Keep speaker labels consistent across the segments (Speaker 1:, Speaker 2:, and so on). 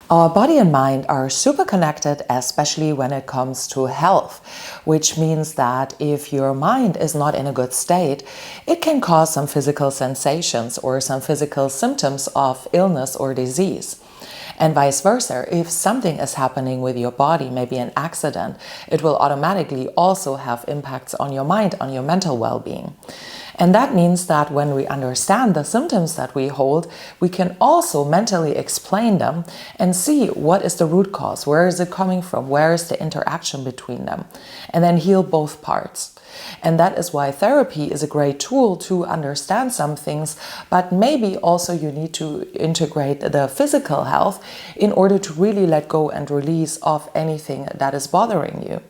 Speaker 1: Our body and mind are super connected, especially when it comes to health, which means that if your mind is not in a good state, it can cause some physical sensations or some physical symptoms of illness or disease. And vice versa, if something is happening with your body, maybe an accident, it will automatically also have impacts on your mind, on your mental well-being. And that means that when we understand the symptoms that we hold, we can also mentally explain them and see what is the root cause, where is it coming from, where is the interaction between them, and then heal both parts. And that is why therapy is a great tool to understand some things, but maybe also you need to integrate the physical health in order to really let go and release of anything that is bothering you.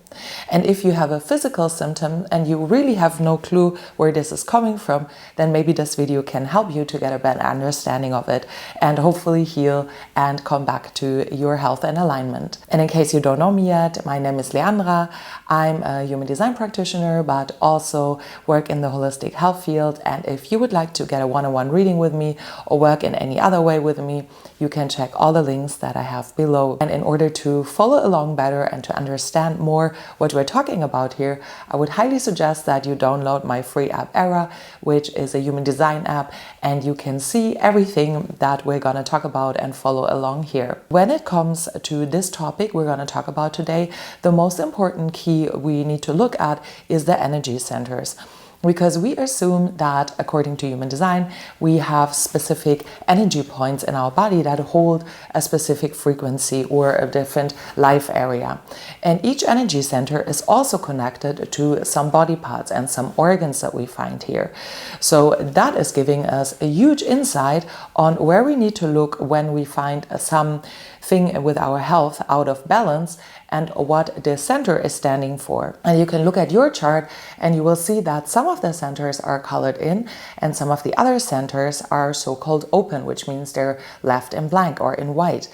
Speaker 1: And if you have a physical symptom and you really have no clue where this is coming from, then maybe this video can help you to get a better understanding of it and hopefully heal and come back to your health and alignment. And in case you don't know me yet, my name is Leandra. I'm a human design practitioner, but also work in the holistic health field. And if you would like to get a one-on-one reading with me or work in any other way with me, you can check all the links that I have below. And in order to follow along better and to understand more what we're talking about here, I would highly suggest that you download my free app Era, which is a human design app, and you can see everything that we're going to talk about and follow along here. When it comes to this topic we're going to talk about today, the most important key we need to look at is the energy centers. Because we assume that, according to human design, we have specific energy points in our body that hold a specific frequency or a different life area. And each energy center is also connected to some body parts and some organs that we find here. So that is giving us a huge insight on where we need to look when we find something with our health out of balance and what the center is standing for. And you can look at your chart and you will see that some of the centers are colored in and some of the other centers are so-called open, which means they're left in blank or in white.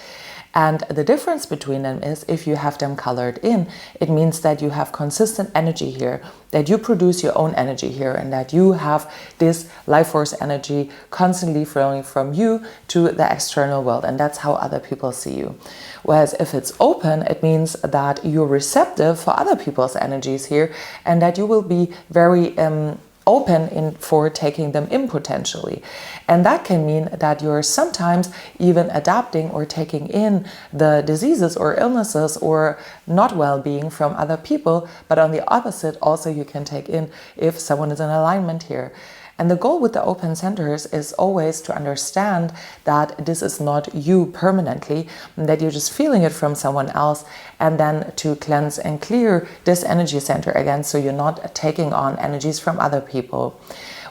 Speaker 1: And the difference between them is if you have them colored in, it means that you have consistent energy here, that you produce your own energy here, and that you have this life force energy constantly flowing from you to the external world. And that's how other people see you. Whereas if it's open, it means that you're receptive for other people's energies here and that you will be very open for taking them in potentially. And that can mean that you're sometimes even adapting or taking in the diseases or illnesses or not well-being from other people, but on the opposite also you can take in if someone is in alignment here. And the goal with the open centers is always to understand that this is not you permanently, that you're just feeling it from someone else, and then to cleanse and clear this energy center again so you're not taking on energies from other people.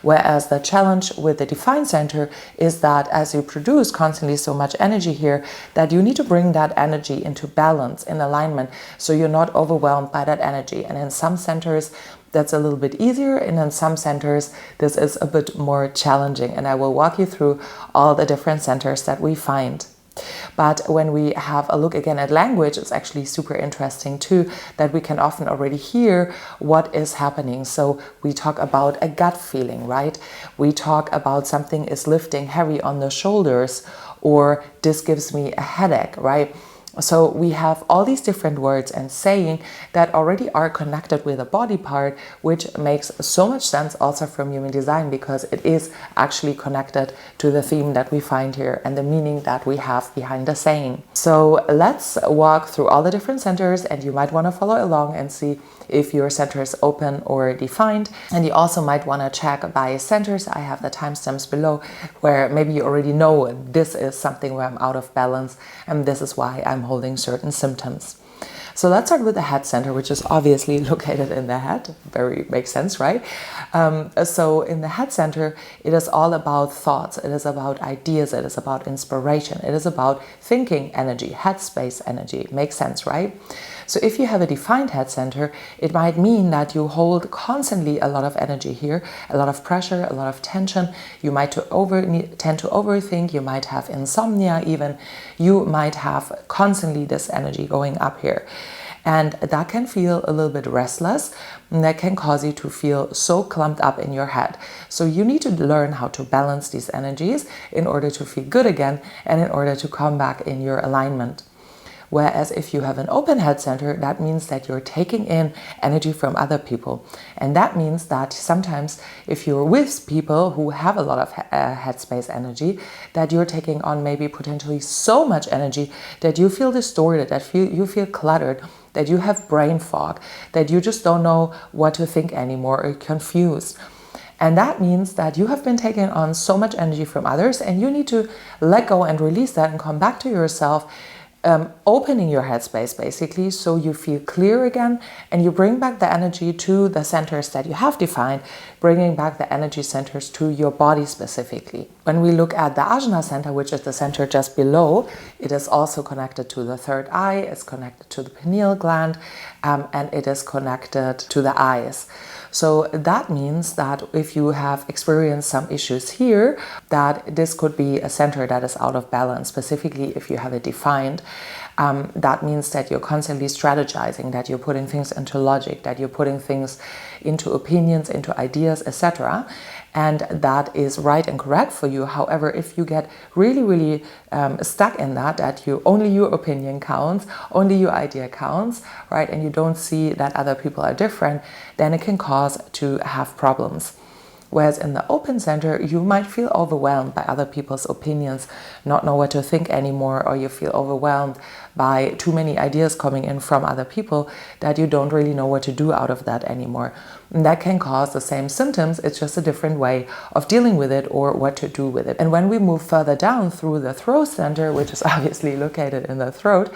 Speaker 1: Whereas the challenge with the defined center is that as you produce constantly so much energy here, that you need to bring that energy into balance, in alignment, so you're not overwhelmed by that energy. And in some centers, that's a little bit easier, and in some centers, this is a bit more challenging. And I will walk you through all the different centers that we find. But when we have a look again at language, it's actually super interesting too, that we can often already hear what is happening. So we talk about a gut feeling, right? We talk about something is lifting heavy on the shoulders, or this gives me a headache, right? So we have all these different words and saying that already are connected with a body part, which makes so much sense also from human design, because it is actually connected to the theme that we find here and the meaning that we have behind the saying. So let's walk through all the different centers, and you might want to follow along and see if your center is open or defined. And you also might want to check by centers. I have the timestamps below where maybe you already know this is something where I'm out of balance and this is why I'm holding certain symptoms. So let's start with the head center, which is obviously located in the head. Very makes sense, right? So in the head center, it is all about thoughts. It is about ideas. It is about inspiration. It is about thinking energy, headspace energy. Makes sense, right? So if you have a defined head center, it might mean that you hold constantly a lot of energy here, a lot of pressure, a lot of tension. You might tend to overthink. You might have insomnia even. You might have constantly this energy going up here. And that can feel a little bit restless, and that can cause you to feel so clumped up in your head. So you need to learn how to balance these energies in order to feel good again and in order to come back in your alignment. Whereas if you have an open head center, that means that you're taking in energy from other people. And that means that sometimes if you're with people who have a lot of headspace energy, that you're taking on maybe potentially so much energy that you feel distorted, that you feel cluttered, that you have brain fog, that you just don't know what to think anymore, or confused. And that means that you have been taking on so much energy from others, and you need to let go and release that and come back to yourself, opening your headspace basically, so you feel clear again and you bring back the energy to the centers that you have defined, bringing back the energy centers to your body specifically. When we look at the Ajna center, which is the center just below, it is also connected to the third eye, it's connected to the pineal gland, and it is connected to the eyes. So that means that if you have experienced some issues here, that this could be a center that is out of balance, specifically if you have it defined. That means that you're constantly strategizing, that you're putting things into logic, that you're putting things into opinions, into ideas, etc. And that is right and correct for you. However, if you get really stuck in that only your opinion counts, only your idea counts, right, and you don't see that other people are different, then it can cause to have problems. Whereas in the open center, you might feel overwhelmed by other people's opinions, not know what to think anymore, or you feel overwhelmed by too many ideas coming in from other people that you don't really know what to do out of that anymore. And that can cause the same symptoms, it's just a different way of dealing with it or what to do with it. And when we move further down through the throat center, which is obviously located in the throat,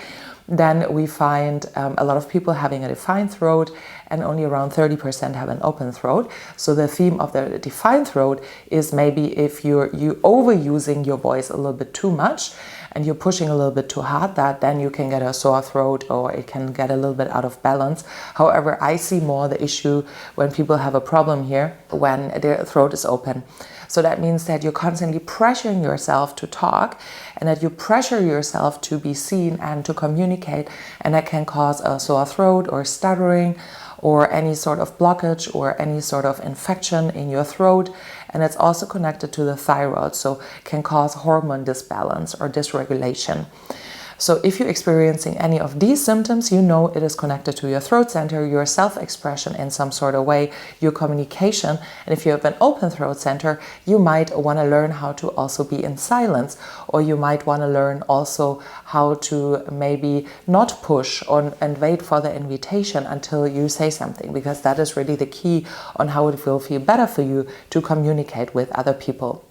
Speaker 1: then we find a lot of people having a defined throat, and only around 30% have an open throat. So the theme of the defined throat is maybe if you're overusing your voice a little bit too much and you're pushing a little bit too hard, that then you can get a sore throat or it can get a little bit out of balance. However, I see more the issue when people have a problem here when their throat is open. So that means that you're constantly pressuring yourself to talk, and that you pressure yourself to be seen and to communicate, and that can cause a sore throat or stuttering or any sort of blockage or any sort of infection in your throat. And it's also connected to the thyroid, so can cause hormone disbalance or dysregulation. So if you're experiencing any of these symptoms, you know it is connected to your throat center, your self-expression in some sort of way, your communication. And if you have an open throat center, you might want to learn how to also be in silence, or you might want to learn also how to maybe not push on and wait for the invitation until you say something, because that is really the key on how it will feel better for you to communicate with other people.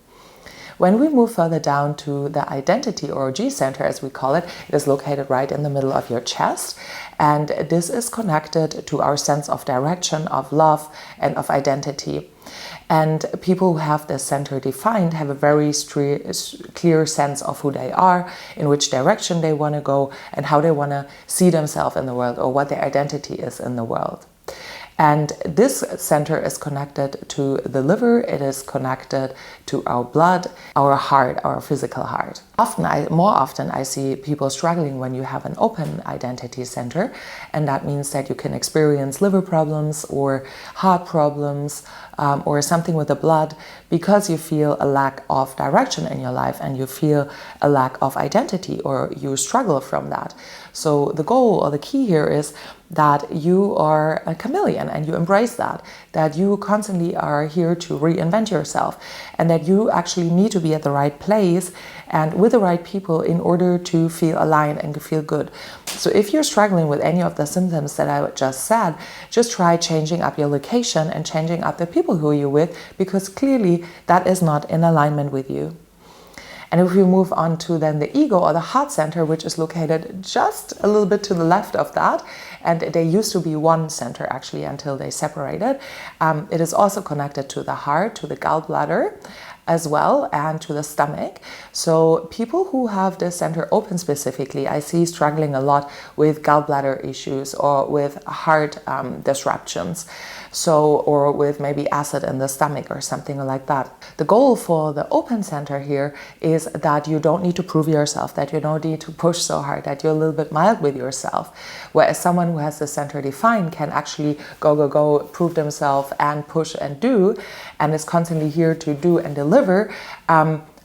Speaker 1: When we move further down to the identity or G center, as we call it, it is located right in the middle of your chest. And this is connected to our sense of direction, of love, and of identity. And people who have this center defined have a very clear sense of who they are, in which direction they want to go, and how they want to see themselves in the world, or what their identity is in the world. And this center is connected to the liver, it is connected to our blood, our heart, our physical heart. More often I see people struggling when you have an open identity center, and that means that you can experience liver problems or heart problems or something with the blood, because you feel a lack of direction in your life and you feel a lack of identity, or you struggle from that. So the goal or the key here is that you are a chameleon and you embrace that you constantly are here to reinvent yourself, and that you actually need to be at the right place and with the right people in order to feel aligned and to feel good. So if you're struggling with any of the symptoms that I just said, just try changing up your location and changing up the people who you're with, because clearly that is not in alignment with you. And if we move on to then the ego or the heart center, which is located just a little bit to the left of that, and they used to be one center actually until they separated. It is also connected to the heart, to the gallbladder, as well, and to the stomach. So people who have this center open specifically, I see struggling a lot with gallbladder issues or with heart disruptions. So, or with maybe acid in the stomach or something like that. The goal for the open center here is that you don't need to prove yourself, that you don't need to push so hard, that you're a little bit mild with yourself. Whereas someone who has the center defined can actually go, prove themselves and push and do, and is constantly here to do and deliver.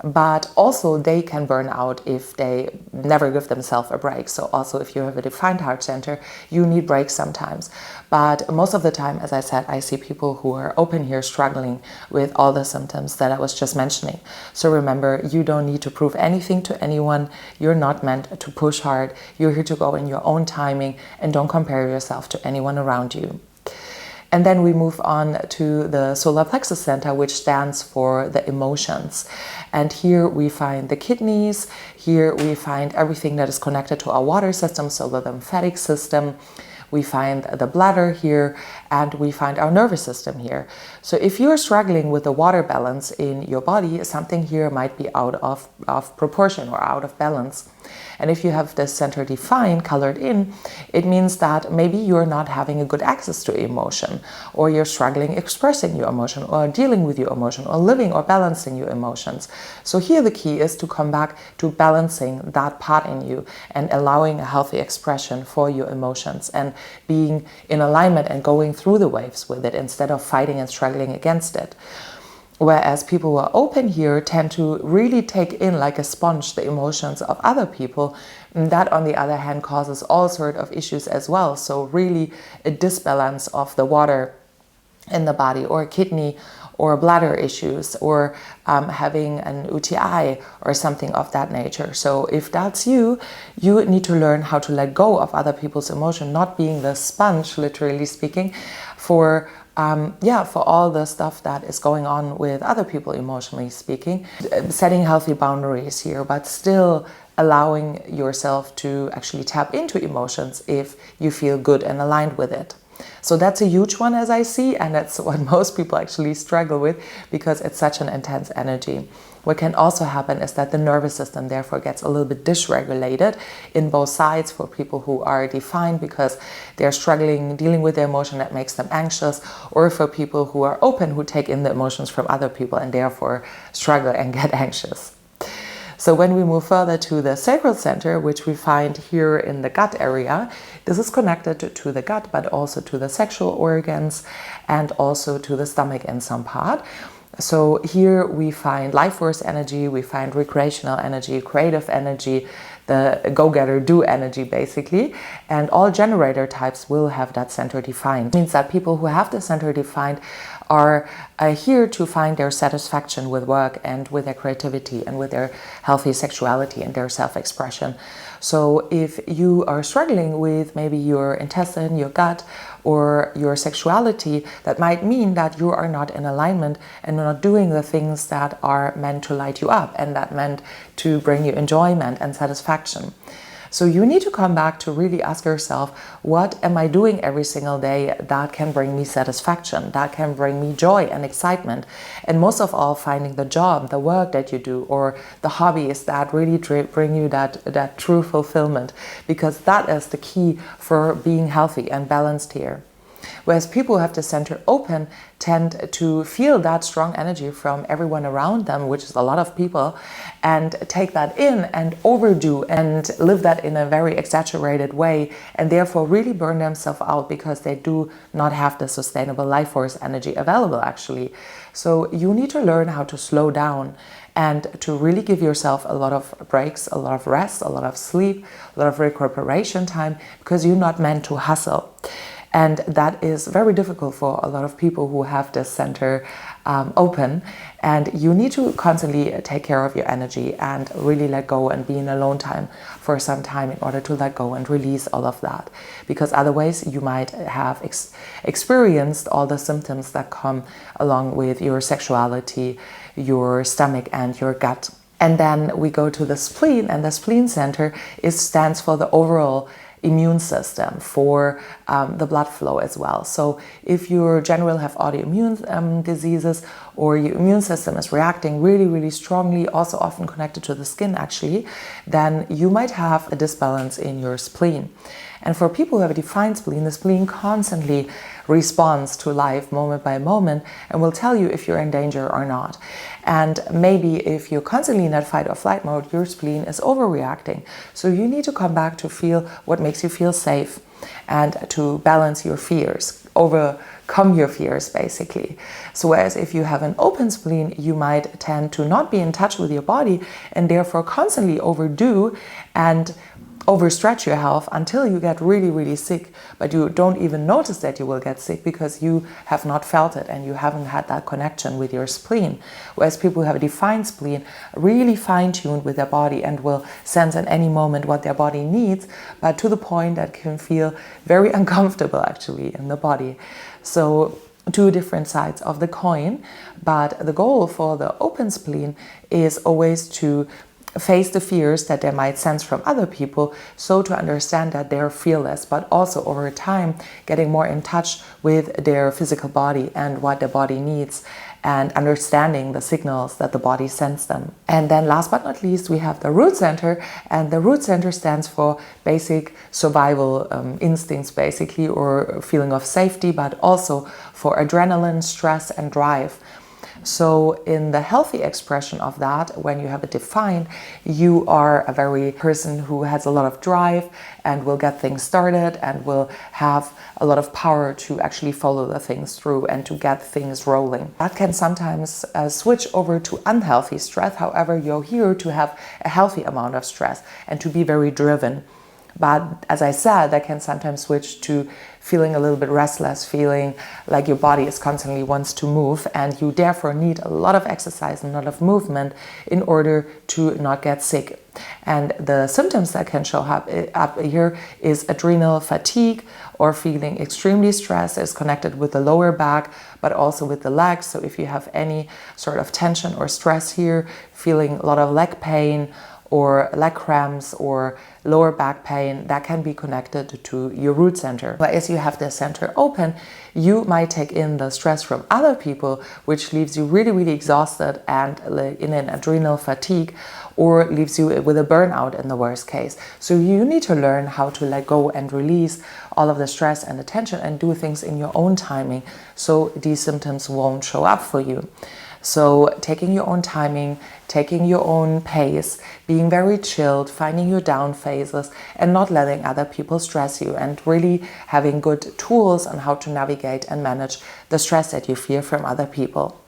Speaker 1: But also they can burn out if they never give themselves a break. So also if you have a defined heart center, you need breaks sometimes. But most of the time, as I said, I see people who are open here struggling with all the symptoms that I was just mentioning. So remember, you don't need to prove anything to anyone. You're not meant to push hard. You're here to go in your own timing, and don't compare yourself to anyone around you. And then we move on to the solar plexus center, which stands for the emotions. And here we find the kidneys, here we find everything that is connected to our water system, so the lymphatic system. We find the bladder here, and we find our nervous system here. So if you're struggling with the water balance in your body, something here might be out of proportion or out of balance. And if you have this center defined, colored in, it means that maybe you're not having a good access to emotion, or you're struggling expressing your emotion, or dealing with your emotion, or living or balancing your emotions. So here the key is to come back to balancing that part in you and allowing a healthy expression for your emotions and being in alignment and going through the waves with it instead of fighting and struggling against it. Whereas people who are open here tend to really take in like a sponge the emotions of other people. And that, on the other hand, causes all sorts of issues as well. So really a disbalance of the water in the body, or kidney or bladder issues, or having an UTI or something of that nature. So if that's you, you need to learn how to let go of other people's emotion, not being the sponge, literally speaking, for all the stuff that is going on with other people, emotionally speaking. Setting healthy boundaries here, but still allowing yourself to actually tap into emotions if you feel good and aligned with it. So that's a huge one, as I see, and that's what most people actually struggle with, because it's such an intense energy. What can also happen is that the nervous system therefore gets a little bit dysregulated in both sides for people who are defined because they're struggling dealing with the emotion that makes them anxious, or for people who are open, who take in the emotions from other people and therefore struggle and get anxious. So when we move further to the sacral center, which we find here in the gut area, this is connected to the gut, but also to the sexual organs and also to the stomach in some part. So here we find life force energy, we find recreational energy, creative energy, the go-getter, do energy basically, and all generator types will have that center defined. It means that people who have the center defined are here to find their satisfaction with work and with their creativity and with their healthy sexuality and their self-expression. So if you are struggling with maybe your intestine, your gut, or your sexuality, that might mean that you are not in alignment and not doing the things that are meant to light you up and that meant to bring you enjoyment and satisfaction. So you need to come back to really ask yourself, what am I doing every single day that can bring me satisfaction, that can bring me joy and excitement? And most of all, finding the job, the work that you do, or the hobbies that really bring you that true fulfillment, because that is the key for being healthy and balanced here. Whereas people who have the center open tend to feel that strong energy from everyone around them, which is a lot of people, and take that in and overdo and live that in a very exaggerated way, and therefore really burn themselves out because they do not have the sustainable life force energy available actually. So you need to learn how to slow down and to really give yourself a lot of breaks, a lot of rest, a lot of sleep, a lot of recuperation time, because you're not meant to hustle. And that is very difficult for a lot of people who have this center open. And you need to constantly take care of your energy and really let go and be in alone time for some time in order to let go and release all of that. Because otherwise you might have experienced all the symptoms that come along with your sexuality, your stomach and your gut. And then we go to the spleen, and the spleen center stands for the overall immune system, for the blood flow as well. So if you generally have autoimmune diseases, or your immune system is reacting really, really strongly, also often connected to the skin actually, then you might have a disbalance in your spleen. And for people who have a defined spleen, the spleen constantly responds to life moment by moment and will tell you if you're in danger or not. And maybe if you're constantly in that fight or flight mode, your spleen is overreacting. So you need to come back to feel what makes you feel safe and to balance your fears, overcome your fears basically. So whereas if you have an open spleen, you might tend to not be in touch with your body and therefore constantly overdo and overstretch your health until you get really, really sick, but you don't even notice that you will get sick because you have not felt it and you haven't had that connection with your spleen. Whereas people who have a defined spleen really fine-tuned with their body and will sense at any moment what their body needs, but to the point that can feel very uncomfortable actually in the body. So two different sides of the coin, but the goal for the open spleen is always to face the fears that they might sense from other people, so to understand that they're fearless, but also over time getting more in touch with their physical body and what their body needs and understanding the signals that the body sends them. And then last but not least, we have the root center, and the root center stands for basic survival instincts basically, or feeling of safety, but also for adrenaline, stress and drive. So in the healthy expression of that, when you have it defined, you are a very person who has a lot of drive and will get things started and will have a lot of power to actually follow the things through and to get things rolling. That can sometimes switch over to unhealthy stress. However, you're here to have a healthy amount of stress and to be very driven. But as I said, that can sometimes switch to feeling a little bit restless, feeling like your body is constantly wants to move, and you therefore need a lot of exercise and a lot of movement in order to not get sick. And the symptoms that can show up here is adrenal fatigue or feeling extremely stressed. Is connected with the lower back, but also with the legs. So if you have any sort of tension or stress here, feeling a lot of leg pain or leg cramps or lower back pain, that can be connected to your root center. But as you have the center open, you might take in the stress from other people, which leaves you really, really exhausted and in an adrenal fatigue, or leaves you with a burnout in the worst case. So you need to learn how to let go and release all of the stress and the tension and do things in your own timing, so these symptoms won't show up for you. So taking your own timing, taking your own pace, being very chilled, finding your down phases and not letting other people stress you, and really having good tools on how to navigate and manage the stress that you feel from other people.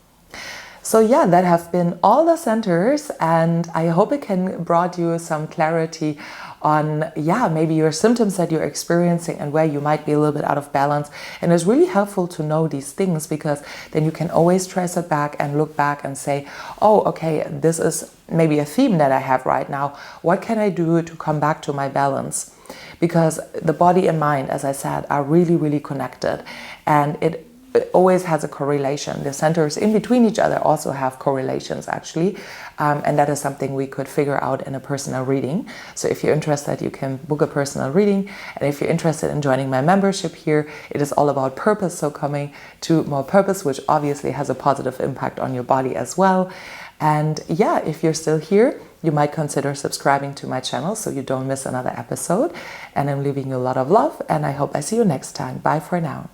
Speaker 1: So yeah, that have been all the centers, and I hope it can brought you some clarity on, maybe your symptoms that you're experiencing and where you might be a little bit out of balance. And it's really helpful to know these things, because then you can always trace it back and look back and say, oh, okay, this is maybe a theme that I have right now. What can I do to come back to my balance? Because the body and mind, as I said, are really, really connected, and it always has a correlation. The centers in between each other also have correlations actually, and that is something we could figure out in a personal reading. So if you're interested, you can book a personal reading, and if you're interested in joining my membership here, it is all about purpose, so coming to more purpose, which obviously has a positive impact on your body as well. And yeah, if you're still here, you might consider subscribing to my channel so you don't miss another episode. And I'm leaving you a lot of love, and I hope I see you next time. Bye for now.